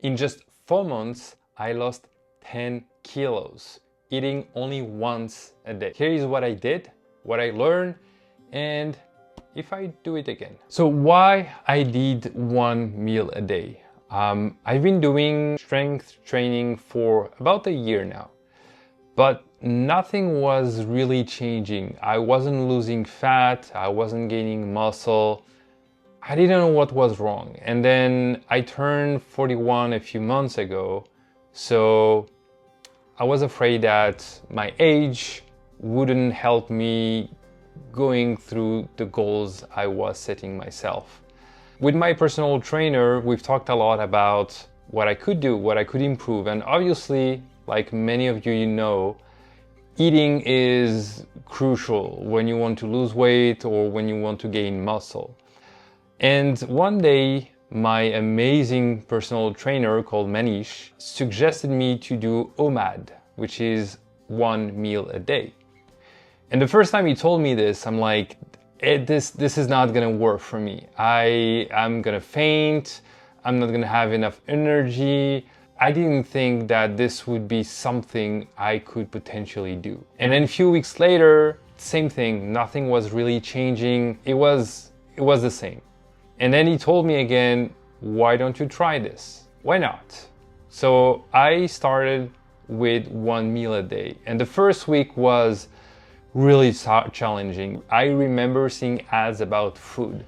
In just 4 months, I lost 10 kilos, eating only once a day. Here is what I did, what I learned, and if I do it again. So why I did 1 meal a day? I've been doing strength training for about a year now, but nothing was really changing. I wasn't losing fat, I wasn't gaining muscle. I didn't know what was wrong. And then I turned 41 a few months ago, so I was afraid that my age wouldn't help me going through the goals I was setting myself. With my personal trainer, we've talked a lot about what I could do, what I could improve, and obviously, like many of you know, eating is crucial when you want to lose weight or when you want to gain muscle. And one day, my amazing personal trainer called Manish suggested me to do OMAD, which is 1 meal a day. And the first time he told me this, I'm like, this is not gonna work for me. I'm gonna faint, I'm not gonna have enough energy. I didn't think that this would be something I could potentially do. And then a few weeks later, same thing, nothing was really changing. It was the same. And then he told me again, why don't you try this? Why not? So I started with 1 meal a day. And the first week was really challenging. I remember seeing ads about food.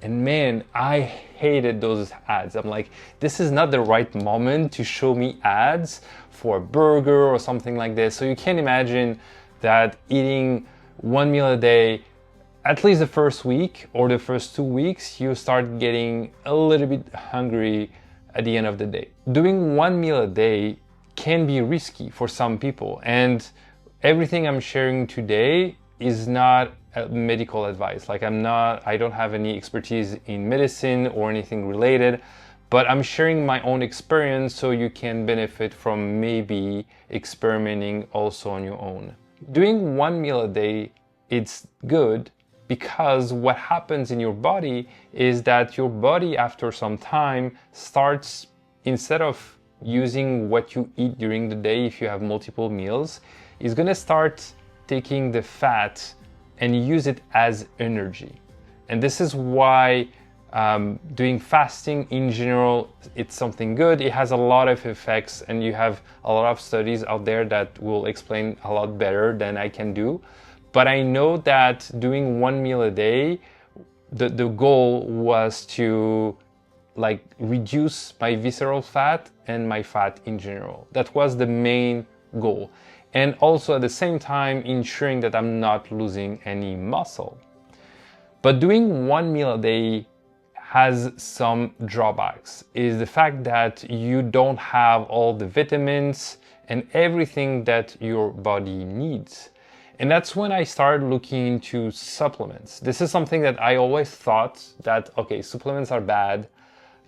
And man, I hated those ads. I'm like, this is not the right moment to show me ads for a burger or something like this. So you can imagine that eating 1 meal a day, at least the first week or the first 2 weeks, you start getting a little bit hungry at the end of the day. Doing 1 meal a day can be risky for some people, and everything I'm sharing today is not medical advice. Like I don't have any expertise in medicine or anything related, but I'm sharing my own experience so you can benefit from maybe experimenting also on your own. Doing 1 meal a day, it's good, because what happens in your body is that your body after some time starts, instead of using what you eat during the day if you have multiple meals, is gonna start taking the fat and use it as energy. And this is why doing fasting in general, it's something good. It has a lot of effects, and you have a lot of studies out there that will explain a lot better than I can do. But I know that doing 1 meal a day, the goal was to like reduce my visceral fat and my fat in general. That was the main goal. And also at the same time ensuring that I'm not losing any muscle. But doing 1 meal a day has some drawbacks. Is the fact that you don't have all the vitamins and everything that your body needs. And that's when I started looking into supplements. This is something that I always thought that, okay, supplements are bad.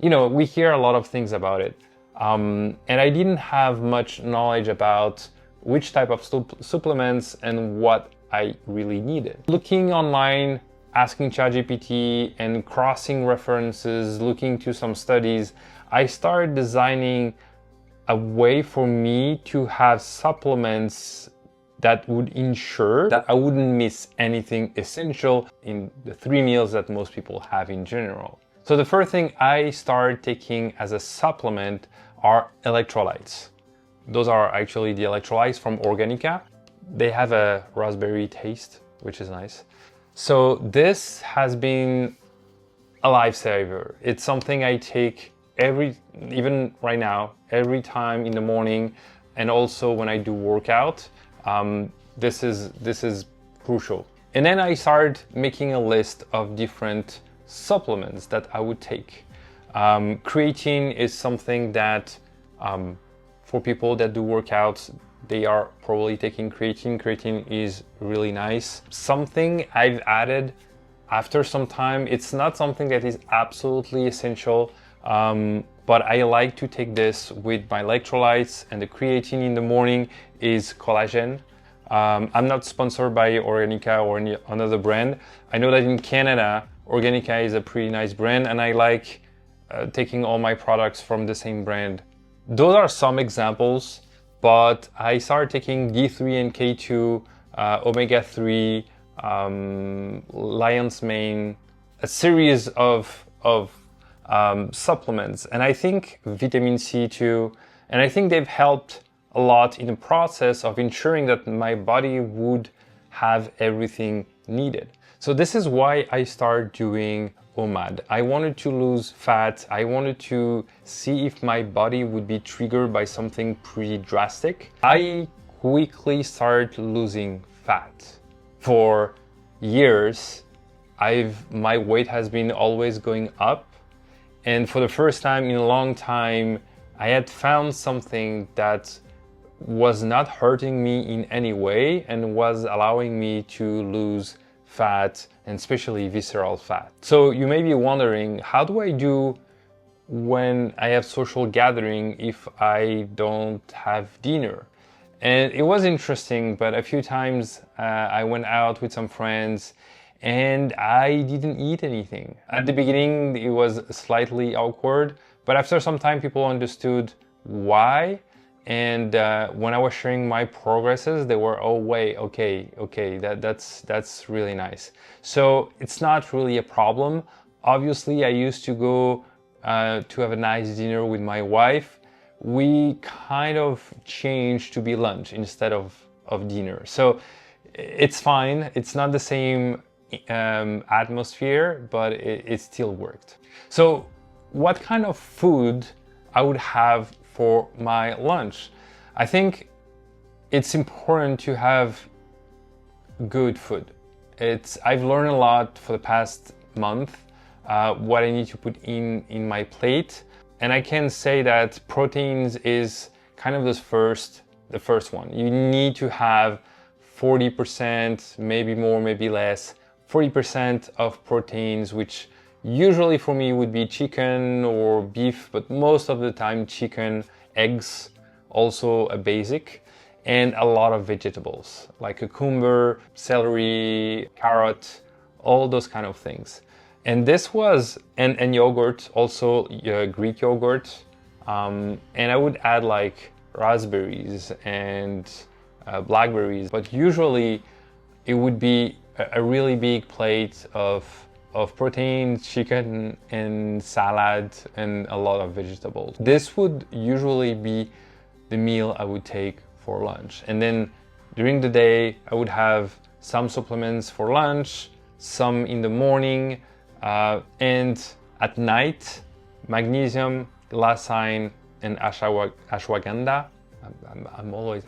You know, we hear a lot of things about it. And I didn't have much knowledge about which type of supplements and what I really needed. Looking online, asking ChatGPT and crossing references, looking to some studies, I started designing a way for me to have supplements that would ensure that I wouldn't miss anything essential in the 3 meals that most people have in general. So the first thing I started taking as a supplement are electrolytes. Those are actually the electrolytes from Organica. They have a raspberry taste, which is nice. So this has been a lifesaver. It's something I take even right now, every time in the morning, and also when I do workout. This is crucial. And then I started making a list of different supplements that I would take. Creatine is something that for people that do workouts, they are probably taking creatine. Creatine is really nice. Something I've added after some time, it's not something that is absolutely essential, but I like to take this with my electrolytes, and the creatine in the morning is collagen. I'm not sponsored by Organica or any another brand. I know that in Canada, Organica is a pretty nice brand, and I like taking all my products from the same brand. Those are some examples, but I started taking D3 and K2, omega-3, lion's mane, a series of supplements, and I think vitamin C too, and I think they've helped a lot in the process of ensuring that my body would have everything needed. So this is why I started doing OMAD. I wanted to lose fat. I wanted to see if my body would be triggered by something pretty drastic. I quickly started losing fat. For years, my weight has been always going up. And for the first time in a long time, I had found something that was not hurting me in any way and was allowing me to lose fat, and especially visceral fat. So you may be wondering, how do I do when I have social gathering if I don't have dinner? And it was interesting, but a few times I went out with some friends and I didn't eat anything. At the beginning, it was slightly awkward, but after some time, people understood why. And when I was sharing my progresses, they were, oh wait, okay, that's really nice. So it's not really a problem. Obviously, I used to go to have a nice dinner with my wife. We kind of changed to be lunch instead of dinner. So it's fine. It's not the same atmosphere, but it still worked. So what kind of food I would have for my lunch? I think it's important to have good food. I've learned a lot for the past month what I need to put in my plate, and I can say that proteins is kind of the first one. You need to have 40%, maybe more, maybe less, 40% of proteins, which usually for me would be chicken or beef, but most of the time chicken, eggs, also a basic, and a lot of vegetables like cucumber, celery, carrot, all those kind of things. And this was, and yogurt, also Greek yogurt, and I would add like raspberries and blackberries, but usually it would be a really big plate of protein, chicken and salad and a lot of vegetables. This would usually be the meal I would take for lunch. And then during the day, I would have some supplements for lunch, some in the morning, and at night, magnesium, glycine, and ashwagandha. I'm always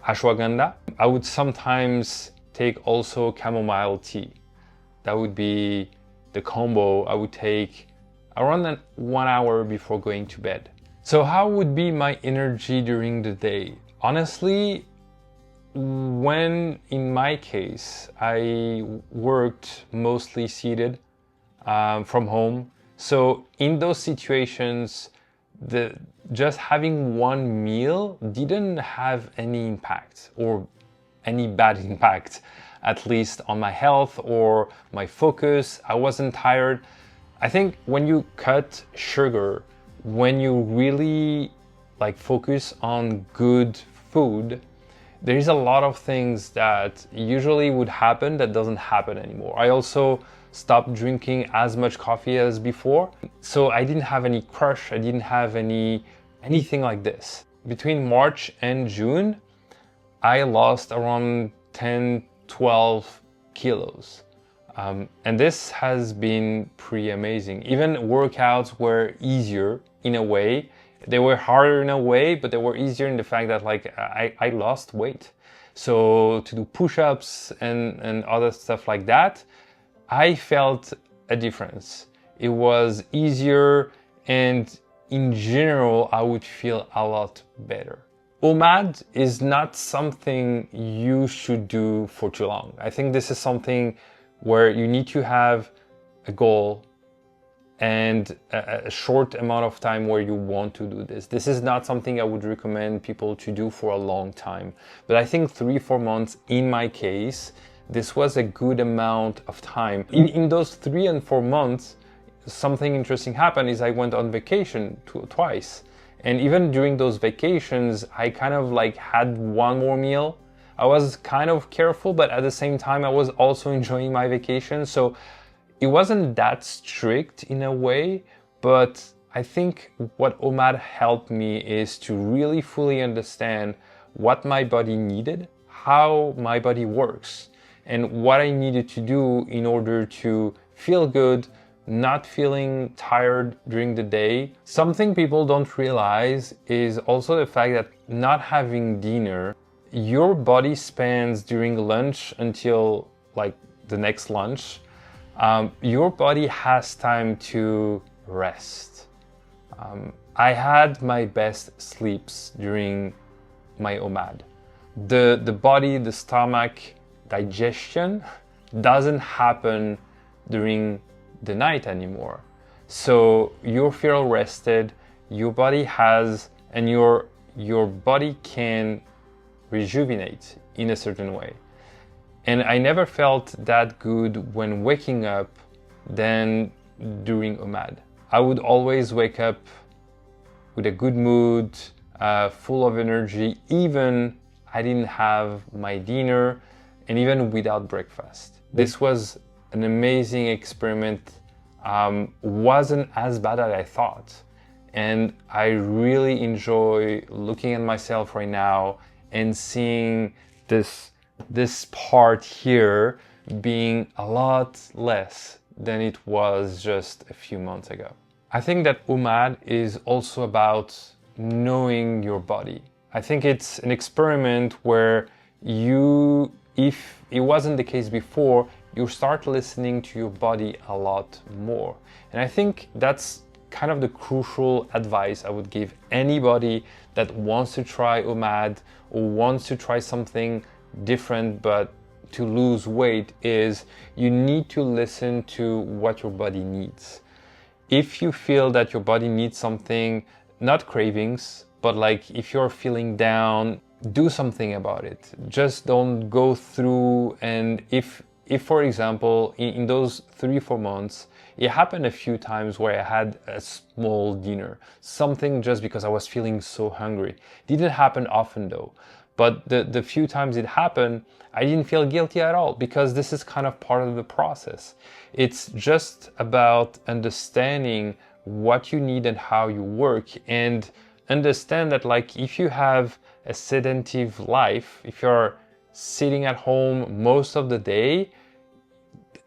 ashwagandha. I would sometimes take also chamomile tea. That would be the combo I would take around 1 hour before going to bed. So how would be my energy during the day? Honestly, when in my case, I worked mostly seated from home. So in those situations, just having one meal didn't have any impact or any bad impact, at least on my health or my focus. I wasn't tired. I think when you cut sugar, when you really focus on good food, there is a lot of things that usually would happen that doesn't happen anymore. I also stopped drinking as much coffee as before. So I didn't have any crush. I didn't have anything like this. Between March and June, I lost around 10, 12 kilos. And this has been pretty amazing. Even workouts were easier in a way. They were harder in a way, but they were easier in the fact that I lost weight. So to do push-ups and other stuff like that, I felt a difference. It was easier, and in general, I would feel a lot better. OMAD is not something you should do for too long. I think this is something where you need to have a goal and a short amount of time where you want to do this. This is not something I would recommend people to do for a long time. But I think 3-4 months, in my case, this was a good amount of time. In those 3 and 4 months, something interesting happened is I went on vacation twice. And even during those vacations, I kind of like had one more meal. I was kind of careful, but at the same time, I was also enjoying my vacation. So it wasn't that strict in a way, but I think what OMAD helped me is to really fully understand what my body needed, how my body works, and what I needed to do in order to feel good, not feeling tired during the day. Something people don't realize is also the fact that not having dinner, your body spends during lunch until like the next lunch, your body has time to rest. I had my best sleeps during my OMAD. The body, the stomach, digestion doesn't happen during the night anymore. So you feel rested, your body has, and your body can rejuvenate in a certain way. And I never felt that good when waking up than during OMAD. I would always wake up with a good mood, full of energy, even I didn't have my dinner and even without breakfast. This was an amazing experiment. Wasn't as bad as I thought. And I really enjoy looking at myself right now and seeing this part here being a lot less than it was just a few months ago. I think that OMAD is also about knowing your body. I think it's an experiment where you, if it wasn't the case before, you start listening to your body a lot more. And I think that's kind of the crucial advice I would give anybody that wants to try OMAD or wants to try something different but to lose weight, is you need to listen to what your body needs. If you feel that your body needs something, not cravings, but like if you're feeling down, do something about it. Just don't go through, and if for example, in those 3-4 months, it happened a few times where I had a small dinner, something just because I was feeling so hungry. Didn't happen often though, but the few times it happened, I didn't feel guilty at all because this is kind of part of the process. It's just about understanding what you need and how you work, and understand that like if you have a sedentary life, if you're sitting at home most of the day,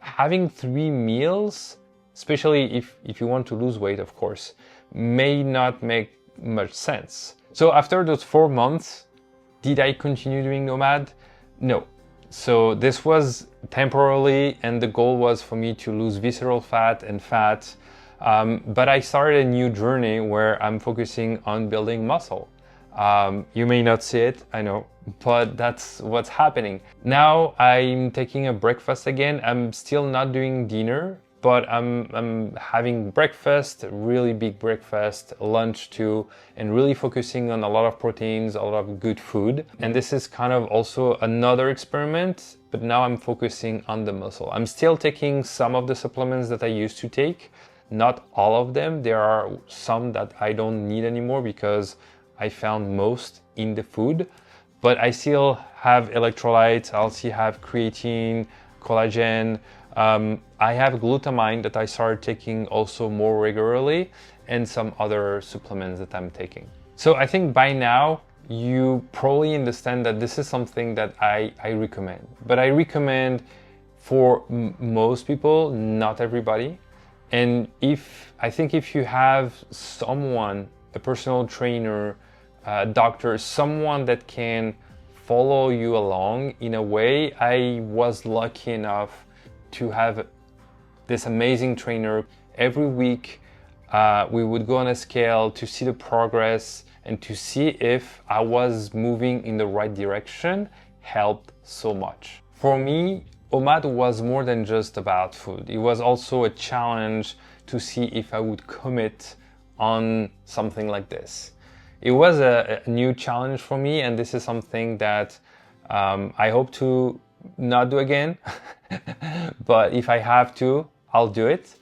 having 3 meals, especially if you want to lose weight, of course, may not make much sense. So after those 4 months, did I continue doing OMAD? No. So this was temporarily, and the goal was for me to lose visceral fat and fat. But I started a new journey where I'm focusing on building muscle. You may not see it, I know, but that's what's happening. Now I'm taking a breakfast again. I'm still not doing dinner, but I'm having breakfast, really big breakfast, lunch too, and really focusing on a lot of proteins, a lot of good food. And this is kind of also another experiment, but now I'm focusing on the muscle. I'm still taking some of the supplements that I used to take, not all of them. There are some that I don't need anymore because I found most in the food, but I still have electrolytes, I'll still have creatine, collagen. I have glutamine that I started taking also more regularly, and some other supplements that I'm taking. So I think by now you probably understand that this is something that I recommend, but I recommend for most people, not everybody. And I think if you have someone, a personal trainer, doctor, someone that can follow you along in a way, I was lucky enough to have this amazing trainer. Every week we would go on a scale to see the progress and to see if I was moving in the right direction. Helped so much. For me, OMAD was more than just about food. It was also a challenge to see if I would commit on something like this. It was a new challenge for me, and this is something that I hope to not do again. But if I have to, I'll do it.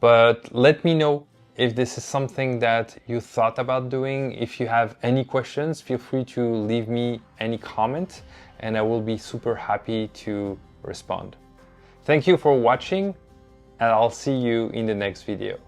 But let me know if this is something that you thought about doing. If you have any questions, feel free to leave me any comment and I will be super happy to respond. Thank you for watching and I'll see you in the next video.